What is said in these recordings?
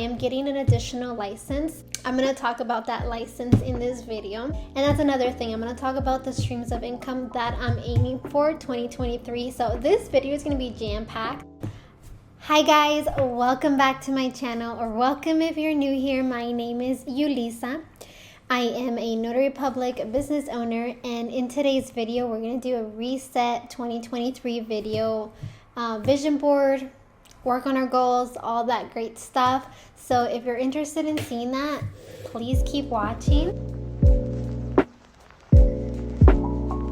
I am getting an additional license. I'm going to talk about that license in this video. And that's another thing. I'm going to talk about the streams of income that I'm aiming for 2023. So this video is going to be jam-packed. Hi guys, welcome back to my channel, or welcome if you're new here. My name is Yulisa. I am a Notary Public business owner, and in today's video we're going to do a reset 2023 video, vision board, work on our goals, all that great stuff. So if you're interested in seeing that, please keep watching.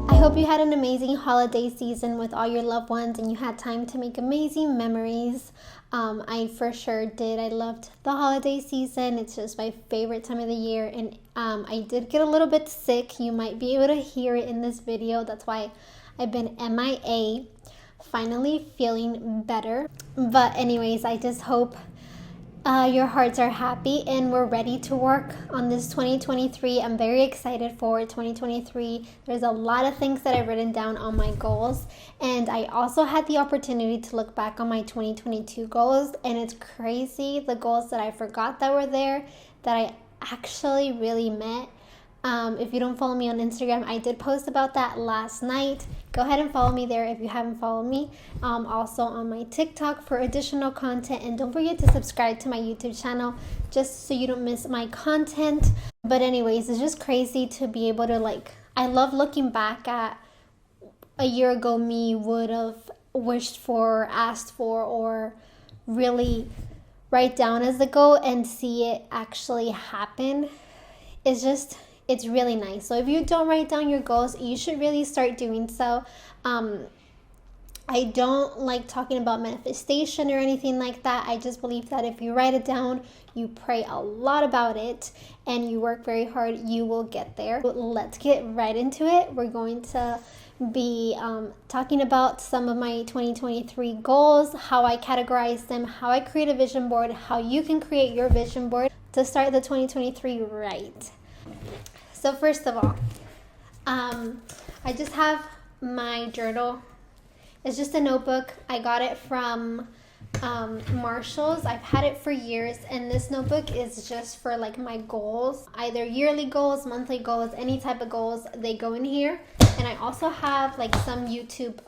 I hope you had an amazing holiday season with all your loved ones and you had time to make amazing memories. I for sure did. I loved the holiday season. It's just my favorite time of the year, and I did get a little bit sick. You might be able to hear it in this video. That's why I've been MIA. Finally feeling better. But anyways, I just hope your hearts are happy and we're ready to work on this 2023. I'm very excited for 2023. There's a lot of things that I've written down on my goals, and I also had the opportunity to look back on my 2022 goals, and it's crazy the goals that I forgot that were there that I actually really met. If you don't follow me on Instagram, I did post about that last night. Go ahead and follow me there if you haven't followed me. Also on my TikTok for additional content, and don't forget to subscribe to my YouTube channel just so you don't miss my content. But anyways, it's just crazy to be able to I love looking back at a year ago me would have wished for, asked for, or really write down as a goal and see it actually happen. It's really nice. So if you don't write down your goals, you should really start doing so. I don't like talking about manifestation or anything like that. I just believe that if you write it down, you pray a lot about it, and you work very hard, you will get there. Let's get right into it. We're going to be talking about some of my 2023 goals, how I categorize them, how I create a vision board, how you can create your vision board to start the 2023 right. So first of all, I just have my journal. It's just a notebook. I got it from Marshall's. I've had it for years, and this notebook is just for my goals, either yearly goals, monthly goals, any type of goals. They go in here. And I also have some YouTube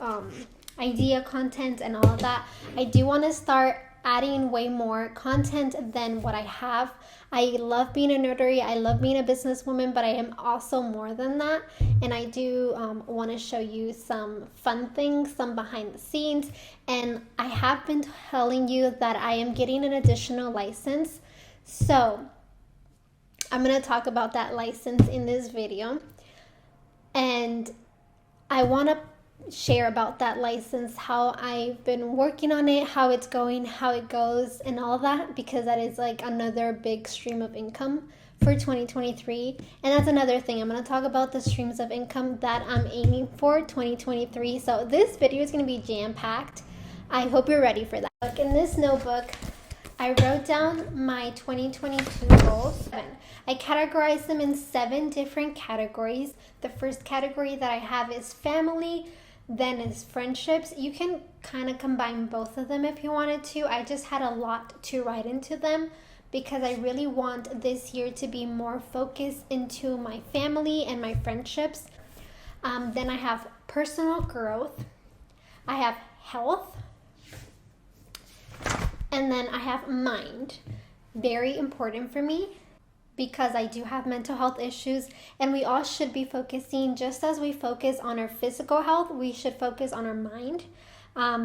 idea content and all of that. I do want to start adding way more content than what I have. I love being a notary, I love being a businesswoman, but I am also more than that. And I do want to show you some fun things, some behind the scenes. And I have been telling you that I am getting an additional license. So I'm going to talk about that license in this video. And I want to share about that license, how I've been working on it, how it's going, how it goes, and all that, because that is another big stream of income for 2023. And that's another thing. I'm going to talk about the streams of income that I'm aiming for 2023. So this video is going to be jam-packed. I hope you're ready for that. In this notebook, I wrote down my 2022 goals. I categorized them in 7 different categories. The first category that I have is family, then is friendships. You can kind of combine both of them if you wanted to. I just had a lot to write into them because I really want this year to be more focused into my family and my friendships. Then I have personal growth. I have health. And then I have mind. Very important for me because I do have mental health issues, and we all should be focusing, just as we focus on our physical health, we should focus on our mind,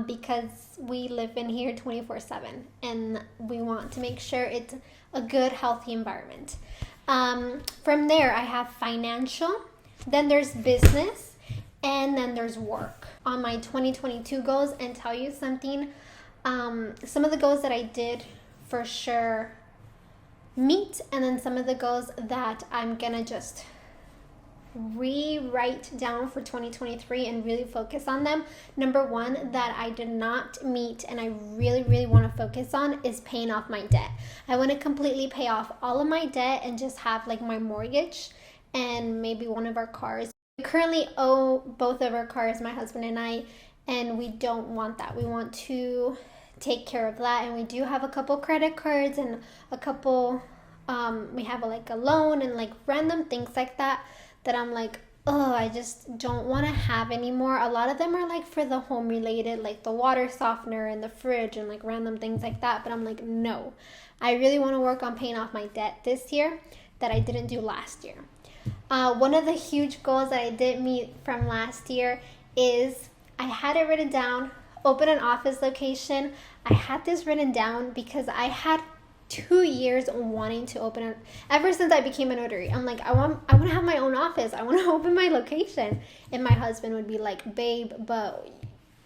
because we live in here 24/7 and we want to make sure it's a good, healthy environment. From there, I have financial, then there's business, and then there's work. On my 2022 goals, and tell you something, some of the goals that I did for sure meet, and then some of the goals that I'm gonna just rewrite down for 2023 and really focus on them. Number one that I did not meet and I really want to focus on is paying off my debt. I want to completely pay off all of my debt and just have my mortgage and maybe one of our cars. We currently owe both of our cars, my husband and I, and we don't want that. We want to take care of that. And we do have a couple credit cards and a couple, we have like a loan and like random things like that I'm like, oh, I just don't want to have anymore. A lot of them are like for the home related, like the water softener and the fridge and like random things like that. But I'm like, no, I really want to work on paying off my debt this year that I didn't do last year. One of the huge goals that I did meet from last year is I had it written down, open an office location. I had this written down because I had 2 years wanting to open it ever since I became a notary. I'm like, I want to have my own office. I want to open my location. And my husband would be like, babe, but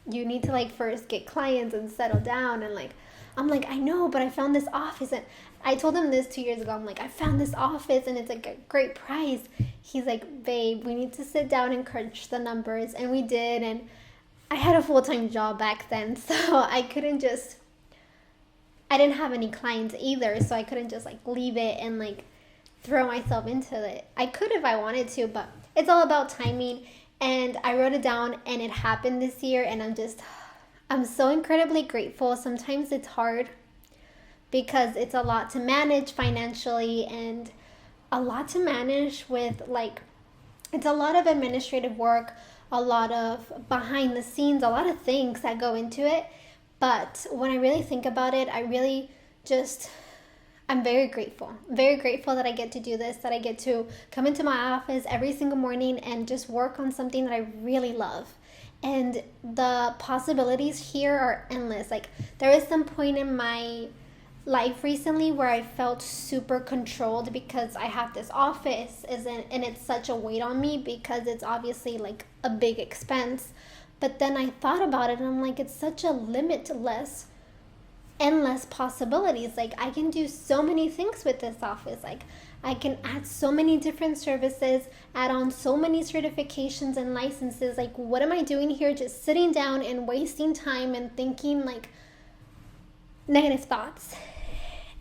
you need to like first get clients and settle down. And like, I'm like, I know, but I found this office. And I told him this 2 years ago. I'm like, I found this office and it's like a great price. He's like, babe, we need to sit down and crunch the numbers. And we did. And I had a full-time job back then, so I didn't have any clients either, so I couldn't just like leave it and like throw myself into it. I could if I wanted to, but it's all about timing. And I wrote it down and it happened this year, and I'm so incredibly grateful. Sometimes it's hard because it's a lot to manage financially and a lot to manage with like, it's a lot of administrative work, a lot of behind the scenes, a lot of things that go into it. But when I really think about it, I'm very grateful. Very grateful that I get to do this, that I get to come into my office every single morning and just work on something that I really love. And the possibilities here are endless. Like, there was some point in my life recently where I felt super controlled because I have this office and it's such a weight on me because it's obviously like a big expense. But then I thought about it and I'm like, it's such a limitless, endless possibilities. Like, I can do so many things with this office. Like, I can add so many different services, add on so many certifications and licenses. Like, what am I doing here? Just sitting down and wasting time and thinking like negative thoughts.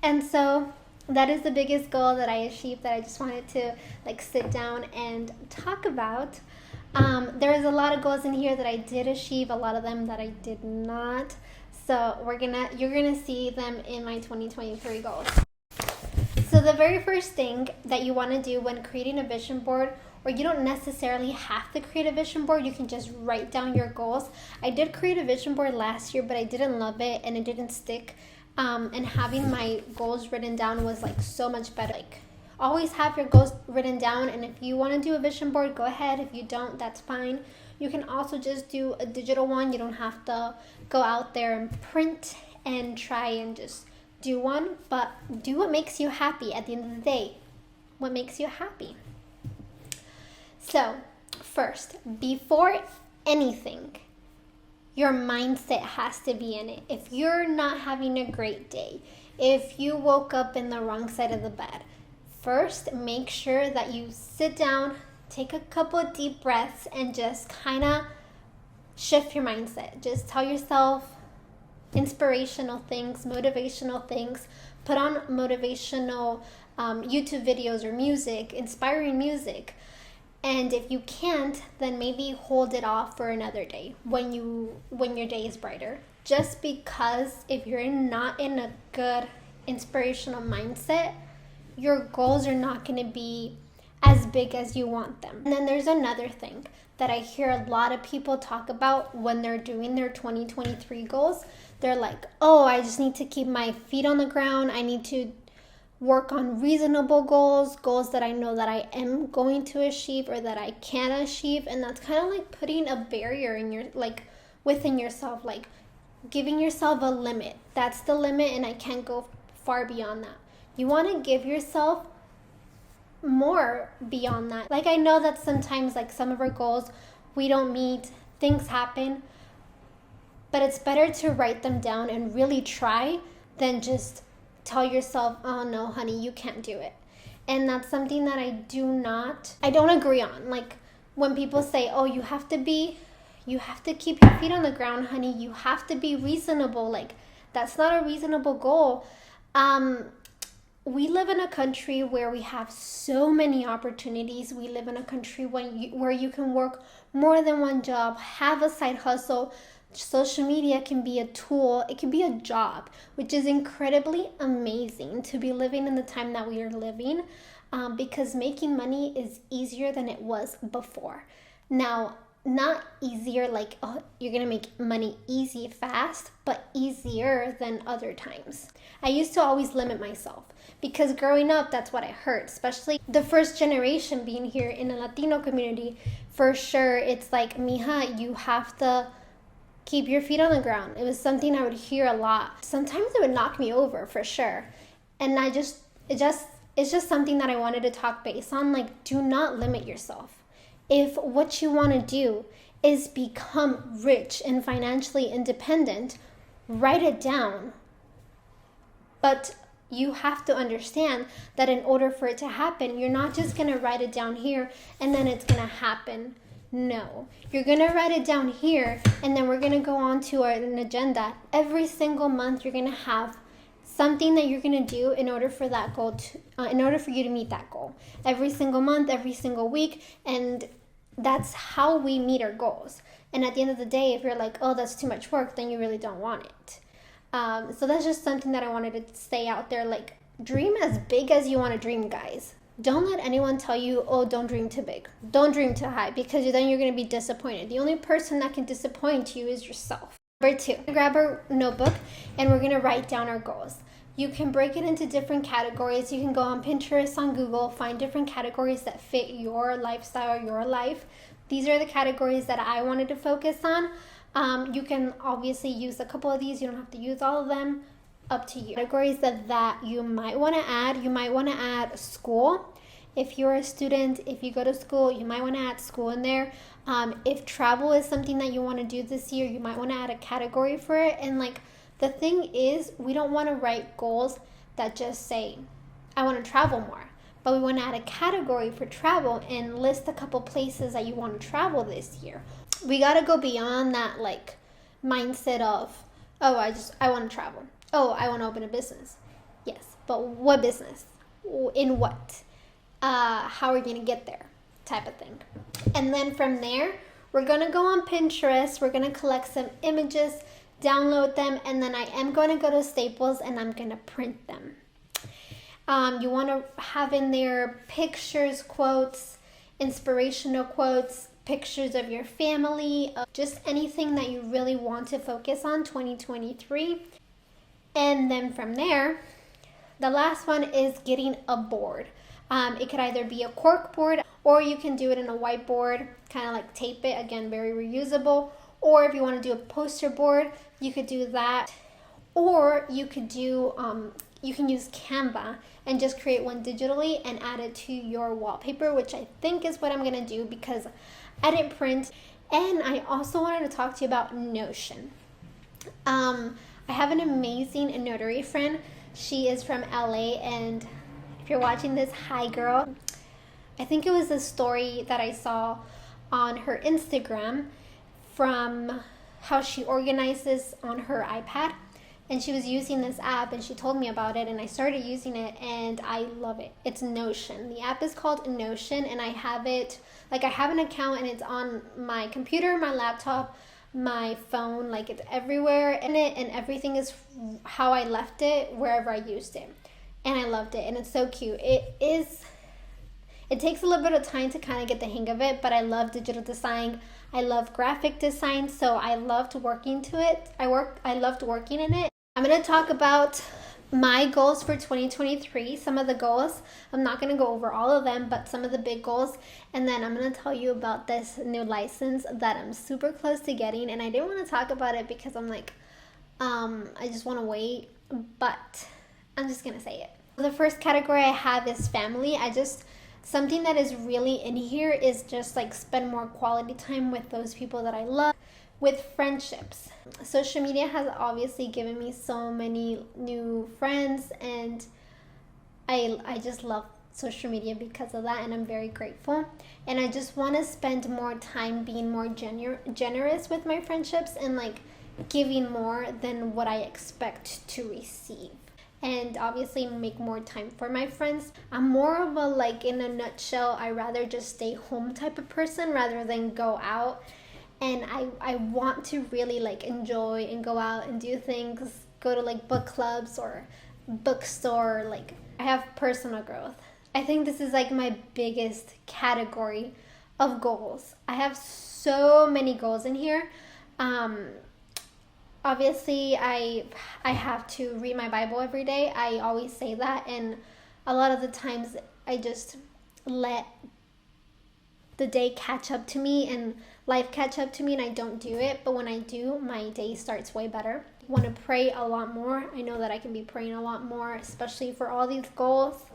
And so that is the biggest goal that I achieved, that I just wanted to like sit down and talk about. There is a lot of goals in here that I did achieve, a lot of them that I did not. So you're gonna see them in my 2023 goals. So the very first thing that you want to do when creating a vision board, or you don't necessarily have to create a vision board, you can just write down your goals. I did create a vision board last year, but I didn't love it and it didn't stick. And having my goals written down was like so much better. Like, always have your goals written down, and if you want to do a vision board, go ahead. If you don't, that's fine. You can also just do a digital one. You don't have to go out there and print and try and just do one, but do what makes you happy at the end of the day. What makes you happy? So, first, before anything, your mindset has to be in it. If you're not having a great day, if you woke up in the wrong side of the bed, first, make sure that you sit down, take a couple of deep breaths, and just kind of shift your mindset. Just tell yourself inspirational things, motivational things. Put on motivational YouTube videos or music, inspiring music. And if you can't, then maybe hold it off for another day when your day is brighter. Just because if you're not in a good inspirational mindset, your goals are not going to be as big as you want them. And then there's another thing that I hear a lot of people talk about when they're doing their 2023 goals. They're like, oh, I just need to keep my feet on the ground. I need to work on reasonable goals that I know that I am going to achieve or that I can achieve. And that's kind of like putting a barrier in your, like, within yourself, like giving yourself a limit. That's the limit, and I can't go far beyond that. You want to give yourself more beyond that. Like, I know that sometimes, like, some of our goals we don't meet, things happen, but it's better to write them down and really try than just tell yourself, oh no, honey, you can't do it. And that's something that I don't agree on. Like, when people say, oh, you have to keep your feet on the ground, honey, you have to be reasonable. Like, that's not a reasonable goal. We live in a country where we have so many opportunities. We live in a country where you can work more than one job, have a side hustle. Social media can be a tool, it can be a job, which is incredibly amazing to be living in the time that we are living, because making money is easier than it was before. Now, not easier like, oh, you're gonna make money easy fast, but easier than other times. I used to always limit myself because growing up, that's what I heard, especially the first generation being here in a Latino community. For sure, it's like, mija, you have to keep your feet on the ground. It was something I would hear a lot. Sometimes it would knock me over, for sure. And it's just something that I wanted to talk base on. Like, do not limit yourself. If what you want to do is become rich and financially independent, write it down. But you have to understand that in order for it to happen, you're not just going to write it down here and then it's going to happen. No, you're going to write it down here, and then we're going to go on to an agenda. Every single month, you're going to have something that you're going to do in order for that goal in order for you to meet that goal. Every single month, every single week, and that's how we meet our goals. And at the end of the day, if you're like, oh, that's too much work, then you really don't want it. So that's just something that I wanted to say out there. Like, dream as big as you want to dream, guys. Don't let anyone tell you, oh, don't dream too big. Don't dream too high, because then you're going to be disappointed. The only person that can disappoint you is yourself. Number 2, grab our notebook and we're going to write down our goals. You can break it into different categories. You can go on Pinterest, on Google, find different categories that fit your lifestyle, your life. These are the categories that I wanted to focus on. You can obviously use a couple of these. You don't have to use all of them. Up to you. Categories that you might want to add. You might want to add school. If you're a student, if you go to school, you might want to add school in there. If travel is something that you want to do this year, you might want to add a category for it. And like, the thing is, we don't want to write goals that just say, I want to travel more. But we want to add a category for travel and list a couple places that you want to travel this year. We got to go beyond that like mindset of, oh, I want to travel. Oh, I want to open a business. Yes, but what business? In what? How are you going to get there? Type of thing. And then from there, we're going to go on Pinterest. We're going to collect some images, download them, and then I am going to go to Staples and I'm going to print them. You want to have in there pictures, quotes, inspirational quotes, pictures of your family, just anything that you really want to focus on 2023. And then from there, the last one is getting a board. It could either be a cork board, or you can do it in a whiteboard, kind of like tape it, again, very reusable. Or if you want to do a poster board, you could do that. Or you could do, you can use Canva and just create one digitally and add it to your wallpaper, which I think is what I'm going to do because I didn't print. And I also wanted to talk to you about Notion. I have an amazing notary friend. She is from LA, and if you're watching this, hi girl. I think it was a story that I saw on her Instagram from how she organizes on her iPad, and she was using this app and she told me about it and I started using it and I love it. It's Notion. The app is called Notion, and I have it, like I have an account and it's on my computer, my laptop, my phone, like it's everywhere in it, and everything is how I left it wherever I used it, and I loved it, and it's so cute. It takes a little bit of time to kind of get the hang of it, but I love digital design, I love graphic design, so I loved working to it. I loved working in it. I'm going to talk about my goals for 2023, some of the goals. I'm not going to go over all of them, but some of the big goals. And then I'm going to tell you about this new license that I'm super close to getting. And I didn't want to talk about it because I'm like, I just want to wait, but I'm just going to say it. The first category I have is family. Something that is really in here is just like spend more quality time with those people that I love. With friendships, social media has obviously given me so many new friends, and I just love social media because of that, and I'm very grateful. And I just want to spend more time being more generous with my friendships and like giving more than what I expect to receive. And obviously make more time for my friends. I'm more of a, like, in a nutshell, I rather just stay home type of person rather than go out and I want to really like enjoy and go out and do things, go to like book clubs or bookstore. Like, I have personal growth. I think this is like my biggest category of goals. I have so many goals in here. Obviously I have to read my Bible every day. I always say that, and a lot of the times I just let the day catch up to me and life catch up to me, and I don't do it. But when I do, my day starts way better. I want to pray a lot more. I know that I can be praying a lot more, especially for all these goals.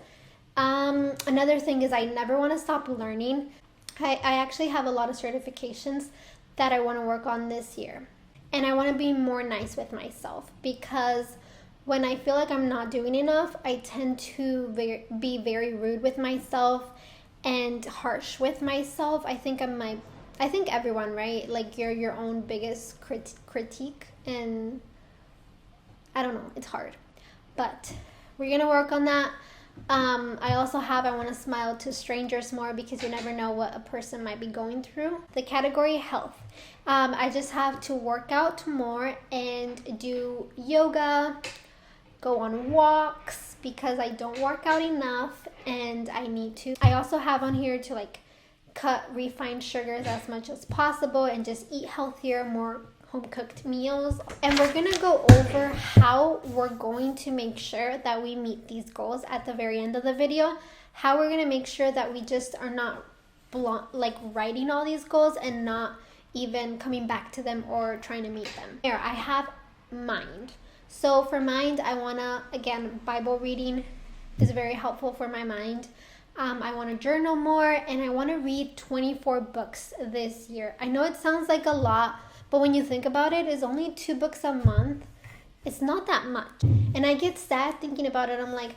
Another thing is I never want to stop learning. I actually have a lot of certifications that I want to work on this year. And I want to be more nice with myself, because when I feel like I'm not doing enough, I tend to be very rude with myself and harsh with myself. I think everyone, right? Like, you're your own biggest critique, and I don't know, it's hard. But we're going to work on that. I want to smile to strangers more, because you never know what a person might be going through. The category health. I just have to work out more and do yoga, go on walks, because I don't work out enough and I need to. I also have on here to like cut refined sugars as much as possible and just eat healthier, more home cooked meals. And we're gonna go over how we're going to make sure that we meet these goals at the very end of the video. How we're gonna make sure that we just are not like writing all these goals and not even coming back to them or trying to meet them. Here I have mind. So for mind, I wanna, again, Bible reading is very helpful for my mind. I want to journal more, and I want to read 24 books this year. I know it sounds like a lot, but when you think about it, it's only 2 books a month. It's not that much. And I get sad thinking about it. I'm like,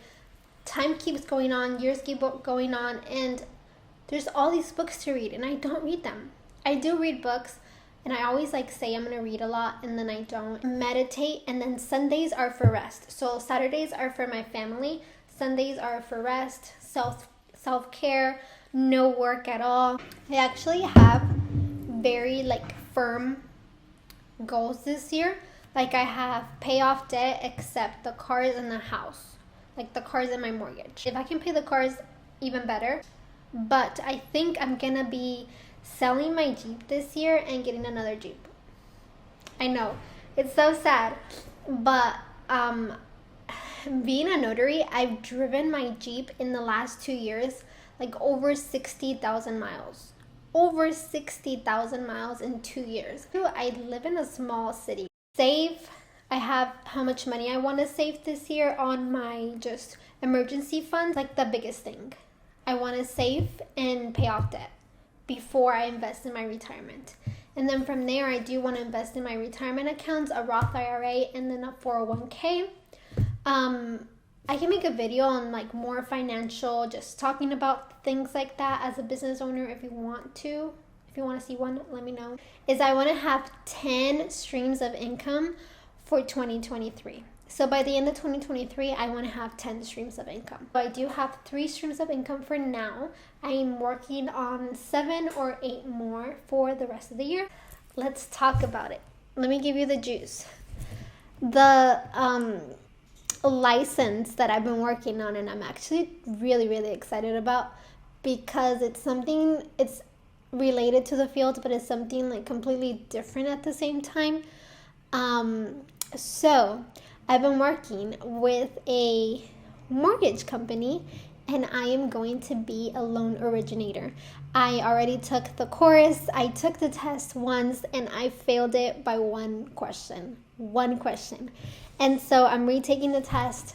time keeps going on, years keep going on, and there's all these books to read, and I don't read them. I do read books, and I always like say I'm going to read a lot, and then I don't. Meditate, and then Sundays are for rest. So Saturdays are for my family. Sundays are for rest, self-care, no work at all. I actually have very like firm goals this year. Like, I have pay off debt except the cars and the house, like the cars and my mortgage. If I can pay the cars, even better. But I think I'm gonna be selling my Jeep this year and getting another Jeep. I know, it's so sad, but being a notary, I've driven my Jeep in the last 2 years like over 60,000 miles. Over 60,000 miles in 2 years. I live in a small city. Save. I have how much money I want to save this year on my just emergency funds. Like, the biggest thing. I want to save and pay off debt before I invest in my retirement. And then from there, I do want to invest in my retirement accounts, a Roth IRA, and then a 401k. I can make a video on like more financial, just talking about things like that as a business owner if you want to. If you want to see one, let me know. I want to have 10 streams of income for 2023. So by the end of 2023, I want to have 10 streams of income. So I do have 3 streams of income for now. I'm working on 7 or 8 more for the rest of the year. Let's talk about it. Let me give you the juice. The license that I've been working on, and I'm actually really, really excited about, because it's related to the field, but it's something like completely different at the same time. So I've been working with a mortgage company, and I am going to be a loan originator. I already took the course. I took the test once, and I failed it by one question. And so I'm retaking the test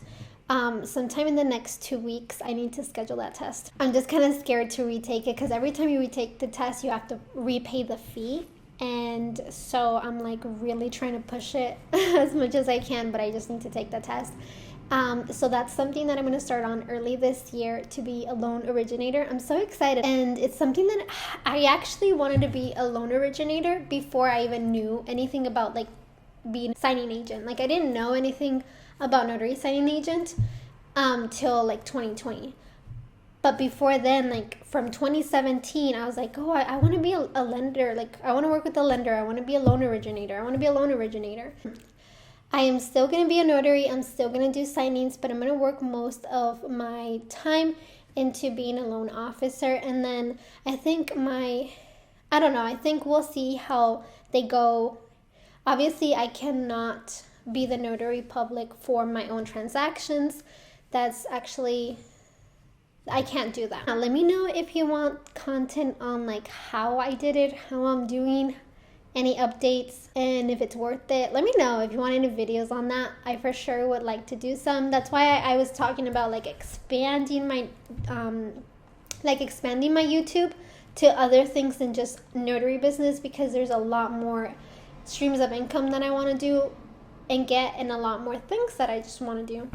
sometime in the next 2 weeks. I need to schedule that test. I'm just kind of scared to retake it, because every time you retake the test, you have to repay the fee. And so I'm like really trying to push it as much as I can, but I just need to take the test. So that's something that I'm going to start on early this year, to be a loan originator. I'm so excited. And it's something that I actually wanted to be a loan originator before I even knew anything about like being a signing agent. Like, I didn't know anything about notary signing agent till like 2020. But before then, like from 2017, I was like, oh, I want to be a lender. Like, I want to work with a lender. I want to be a loan originator. I want to be a loan originator. I am still going to be a notary. I'm still going to do signings, but I'm going to work most of my time into being a loan officer. And then I think I don't know, I think we'll see how they go. Obviously, I cannot be the notary public for my own transactions. That's actually, I can't do that. Now, let me know if you want content on like how I did it, how I'm doing, any updates, and if it's worth it. Let me know if you want any videos on that. I for sure would like to do some. That's why I was talking about like expanding my YouTube to other things than just notary business, because there's a lot more streams of income that I want to do and get, and a lot more things that I just want to do.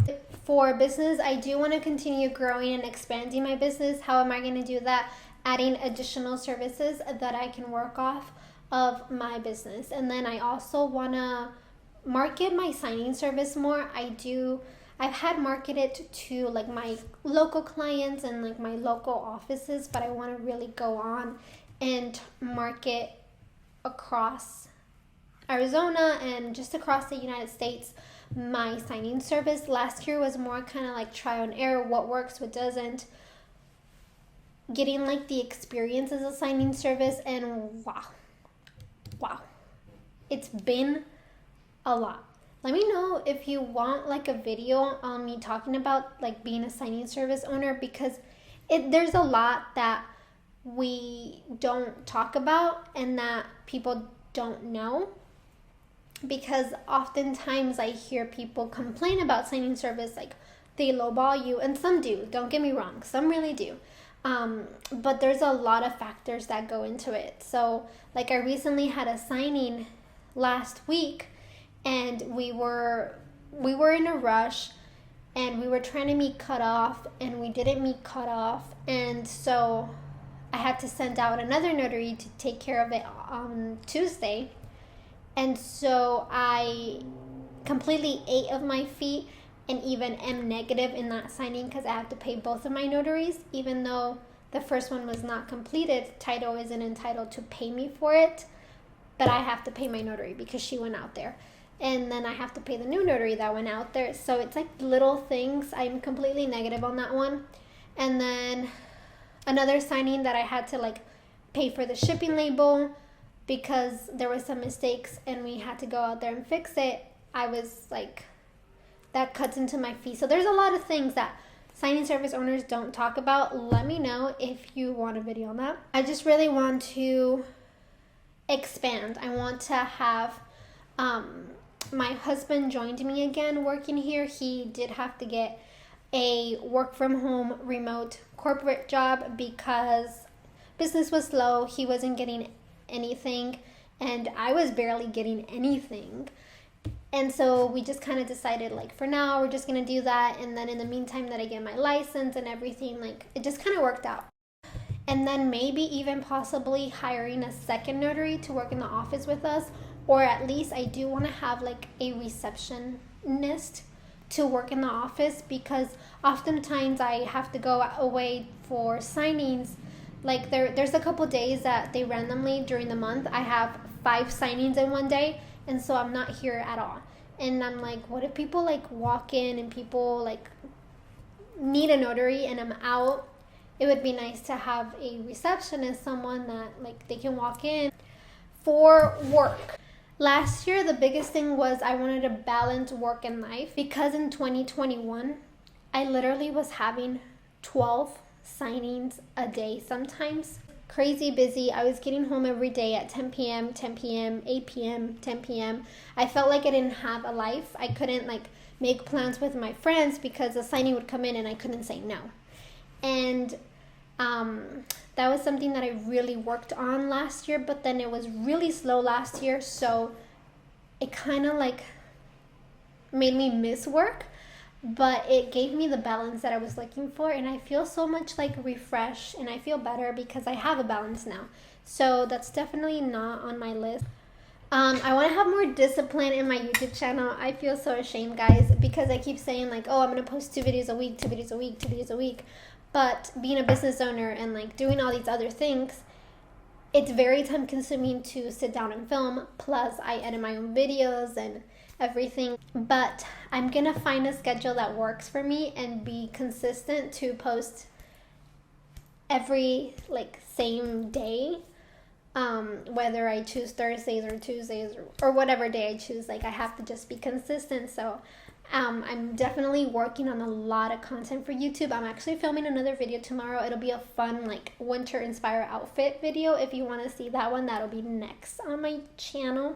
For business, I do want to continue growing and expanding my business. How am I going to do that? Adding additional services that I can work off of my business. And then I also want to market my signing service more. I've had marketed to like my local clients and like my local offices, but I want to really go on and market across Arizona and just across the United States my signing service. Last year was more kind of like trial and error, what works, what doesn't, getting like the experience as a signing service, and wow, it's been a lot. Let me know if you want like a video on me talking about like being a signing service owner, because there's a lot that we don't talk about and that people don't know. Because oftentimes I hear people complain about signing service, like they lowball you, and some do, don't get me wrong, some really do. But there's a lot of factors that go into it. So like I recently had a signing last week, and we were in a rush, and we were trying to meet cutoff, and we didn't meet cutoff, and so I had to send out another notary to take care of it on Tuesday. And so I completely ate of my fee, and even am negative in that signing because I have to pay both of my notaries. Even though the first one was not completed, Title isn't entitled to pay me for it, but I have to pay my notary because she went out there. And then I have to pay the new notary that went out there. So it's like little things. I'm completely negative on that one. And then another signing that I had to like pay for the shipping label because there were some mistakes and we had to go out there and fix it. I was like, that cuts into my fee. So there's a lot of things that signing service owners don't talk about. Let me know if you want a video on that. I just really want to expand. I want to have my husband joined me again working here. He did have to get a work from home remote corporate job because business was slow. He wasn't getting anything and I was barely getting anything. And so we just kind of decided, like, for now, we're just going to do that. And then in the meantime that I get my license and everything, like, it just kind of worked out. And then maybe even possibly hiring a second notary to work in the office with us. Or at least I do want to have, like, a receptionist to work in the office because oftentimes I have to go away for signings. Like, there's a couple days that they randomly, during the month, I have 5 signings in one day. And so I'm not here at all. And I'm like, what if people like walk in and people like need a notary and I'm out? It would be nice to have a receptionist, someone that like they can walk in for work. Last year, the biggest thing was I wanted to balance work and life because in 2021, I literally was having 12 signings a day sometimes. Crazy busy. I was getting home every day at 10 p.m., 10 p.m., 8 p.m., 10 p.m. I felt like I didn't have a life. I couldn't like make plans with my friends because the signing would come in and I couldn't say no. And that was something that I really worked on last year, but then it was really slow last year. So it kind of like made me miss work. But it gave me the balance that I was looking for, and I feel so much like refreshed and I feel better because I have a balance now. So that's definitely not on my list. I want to have more discipline in my YouTube channel. I feel so ashamed, guys, because I keep saying like, oh, I'm going to post 2 videos a week, 2 videos a week, 2 videos a week. But being a business owner and like doing all these other things, it's very time consuming to sit down and film. Plus I edit my own videos and everything. But I'm going to find a schedule that works for me and be consistent to post every like same day. Whether I choose Thursdays or Tuesdays or whatever day I choose, like I have to just be consistent. So I'm definitely working on a lot of content for YouTube. I'm actually filming another video tomorrow. It'll be a fun like winter inspired outfit video. If you want to see that one, that'll be next on my channel.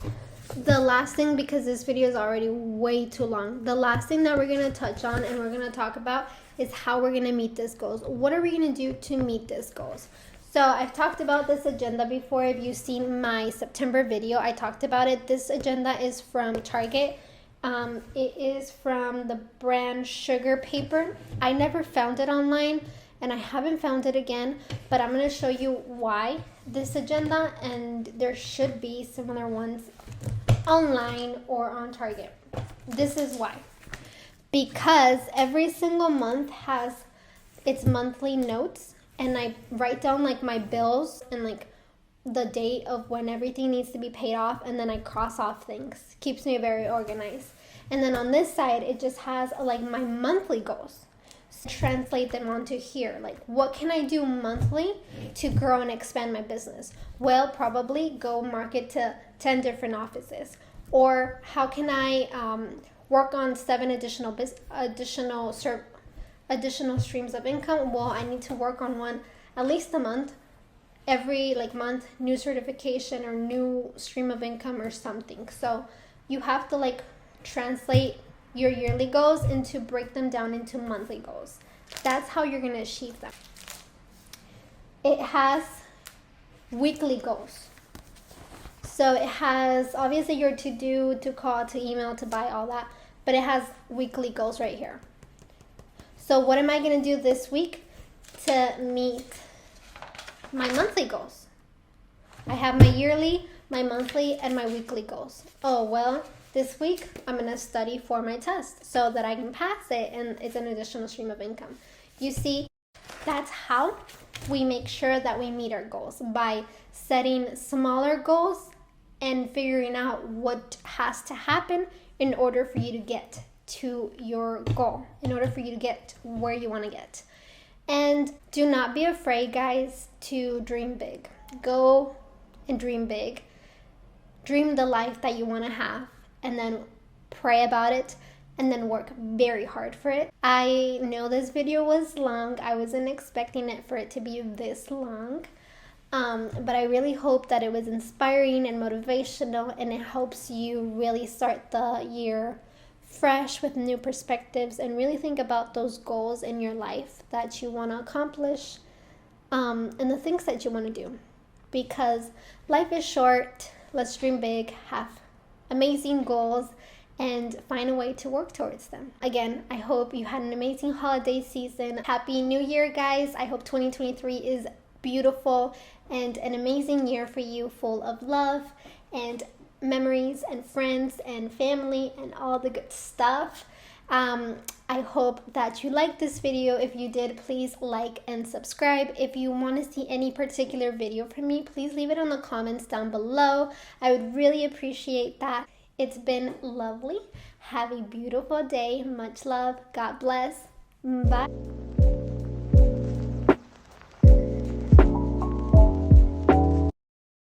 The last thing, because this video is already way too long, the last thing that we're going to touch on and we're going to talk about is how we're going to meet these goals. What are we going to do to meet these goals? So I've talked about this agenda before. If you've seen my September video, I talked about it. This agenda is from Target. It is from the brand Sugar Paper. I never found it online and I haven't found it again, but I'm going to show you why this agenda, and there should be similar ones online or on Target. This is why. Because every single month has its monthly notes, and I write down like my bills and like the date of when everything needs to be paid off, and then I cross off things. Keeps me very organized. And then on this side, it just has like my monthly goals. So translate them onto here. Like, what can I do monthly to grow and expand my business? Well, probably go market to 10 different offices. Or how can I work on 7 additional streams of income? Well, I need to work on one at least a month. Every like month, new certification or new stream of income or something. So you have to like translate your yearly goals into break them down into monthly goals. That's how you're going to achieve them. It has weekly goals. So it has obviously your to do, to call, to email, to buy, all that, but it has weekly goals right here. So what am I going to do this week to meet my monthly goals? I have my yearly, my monthly, and my weekly goals. Oh, well, this week I'm going to study for my test so that I can pass it, and it's an additional stream of income. You see, that's how we make sure that we meet our goals, by setting smaller goals and figuring out what has to happen in order for you to get to your goal, in order for you to get where you want to get. And do not be afraid, guys, to dream big. Go and dream big. Dream the life that you want to have, and then pray about it, and then work very hard for it. I know this video was long. I wasn't expecting it for it to be this long. But I really hope that it was inspiring and motivational, and it helps you really start the year fresh with new perspectives and really think about those goals in your life that you want to accomplish, and the things that you want to do. Because life is short. Let's dream big, have amazing goals, and find a way to work towards them. Again, I hope you had an amazing holiday season. Happy New Year, guys. I hope 2023 is beautiful and an amazing year for you, full of love and memories and friends and family and all the good stuff. I hope that you liked this video. If you did, please like and subscribe. If you want to see any particular video from me, please leave it in the comments down below. I would really appreciate that. It's been lovely. Have a beautiful day. Much love. God bless. Bye.